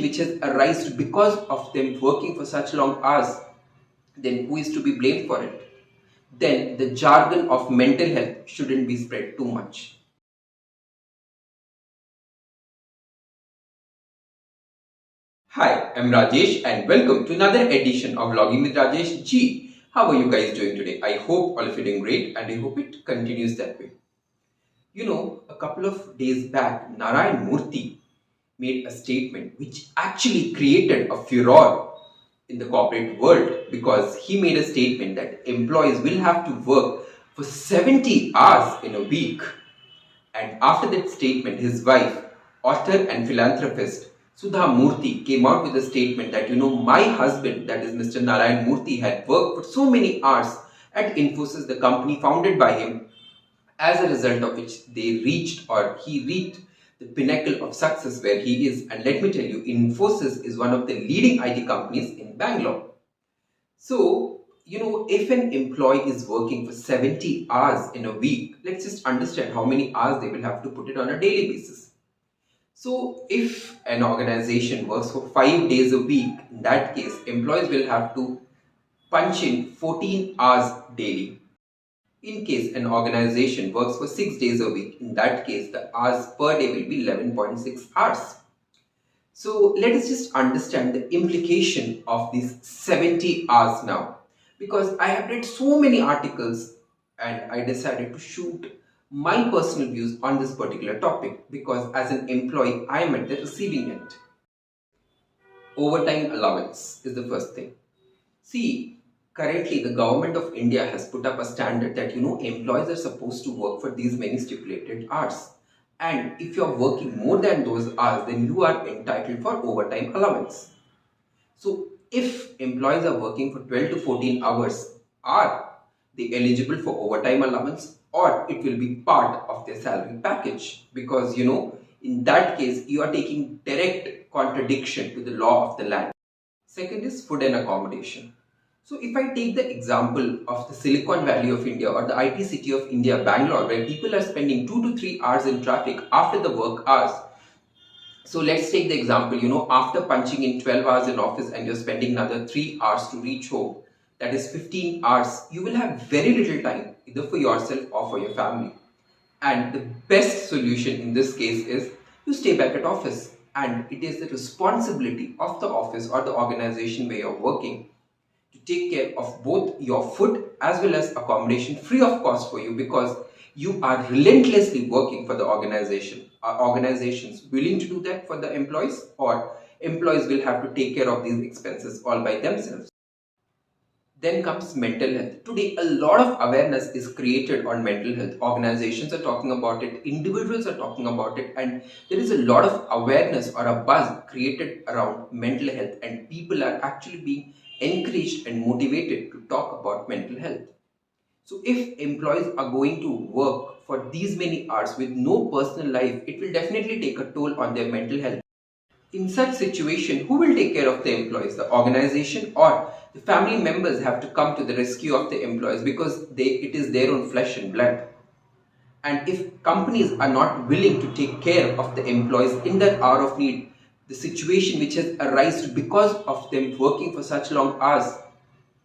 which has arisen because of them working for such long hours, then who is to be blamed for it? Then the jargon of mental health shouldn't be spread too much. Hi, I'm Rajesh and welcome to another edition of Vlogging with Rajesh G. How are you guys doing today? I hope all of you are doing great and I hope it continues that way. A couple of days back, Narayana Murthy made a statement which actually created a furor in the corporate world because he made a statement that employees will have to work for 70 hours in a week. And after that statement, his wife, author and philanthropist Sudha Murthy, came out with a statement that, my husband, that is Mr. Narayana Murthy, had worked for so many hours at Infosys, the company founded by him, as a result of which he reached the pinnacle of success where he is. And let me tell you, Infosys is one of the leading IT companies in Bangalore. So, if an employee is working for 70 hours in a week, let's just understand how many hours they will have to put it on a daily basis. So, if an organization works for 5 days a week, in that case, employees will have to punch in 14 hours daily. In case an organization works for 6 days a week, in that case, the hours per day will be 11.6 hours. So let us just understand the implication of these 70 hours now. Because I have read so many articles and I decided to shoot my personal views on this particular topic because as an employee, I am at the receiving end. Overtime allowance is the first thing. See, currently the government of India has put up a standard that employees are supposed to work for these many stipulated hours. And if you're working more than those hours, then you are entitled for overtime allowance. So if employees are working for 12 to 14 hours, are they eligible for overtime allowance, or it will be part of their salary package? Because in that case, you are taking direct contradiction to the law of the land. Second is food and accommodation. So if I take the example of the Silicon Valley of India or the IT city of India, Bangalore, where people are spending 2 to 3 hours in traffic after the work hours. So let's take the example, after punching in 12 hours in office and you're spending another 3 hours to reach home, that is 15 hours, you will have very little time either for yourself or for your family. And the best solution in this case is you stay back at office. And it is the responsibility of the office or the organization where you're working to take care of both your food as well as accommodation free of cost for you, because you are relentlessly working for the organization. Are organizations willing to do that for the employees, or employees will have to take care of these expenses all by themselves? Then comes mental health. Today, a lot of awareness is created on mental health. Organizations are talking about it, individuals are talking about it, and there is a lot of awareness or a buzz created around mental health, and people are actually being encouraged and motivated to talk about mental health. So, if employees are going to work for these many hours with no personal life, it will definitely take a toll on their mental health. In such situation, who will take care of the employees? The organization or the family members have to come to the rescue of the employees because it is their own flesh and blood. And if companies are not willing to take care of the employees in that hour of need, the situation which has arisen because of them working for such long hours,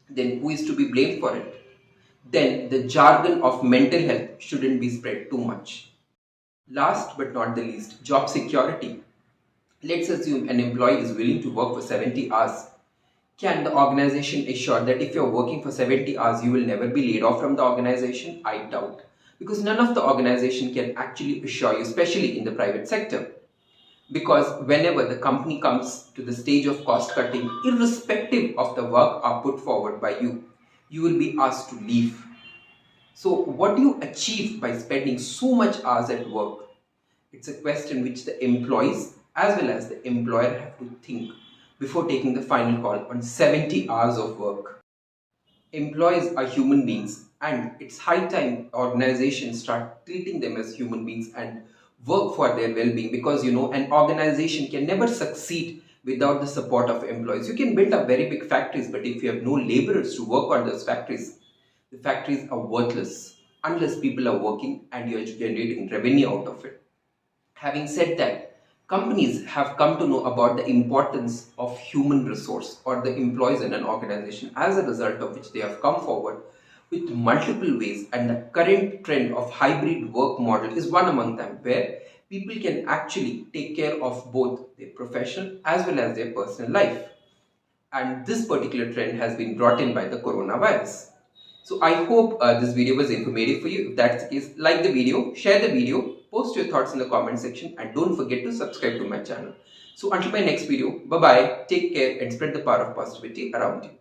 then who is to be blamed for it? Then the jargon of mental health shouldn't be spread too much. Last but not the least, job security. Let's assume an employee is willing to work for 70 hours. Can the organization assure that if you're working for 70 hours, you will never be laid off from the organization? I doubt. Because none of the organization can actually assure you, especially in the private sector. Because whenever the company comes to the stage of cost cutting, irrespective of the work are put forward by you, you will be asked to leave. So what do you achieve by spending so much hours at work? It's a question which the employees as well as the employer have to think before taking the final call on 70 hours of work. Employees are human beings, and it's high time organizations start treating them as human beings and work for their well-being, because an organization can never succeed without the support of employees. You can build up very big factories, but if you have no laborers to work on those factories, the factories are worthless unless people are working and you're generating revenue out of it. Having said that, companies have come to know about the importance of human resource or the employees in an organization, as a result of which they have come forward with multiple ways, and the current trend of hybrid work model is one among them, where people can actually take care of both their professional as well as their personal life. And this particular trend has been brought in by the coronavirus. So I hope this video was informative for you. If that's the case, like the video, share the video, post your thoughts in the comment section, and don't forget to subscribe to my channel. So until my next video, bye bye, take care and spread the power of positivity around you.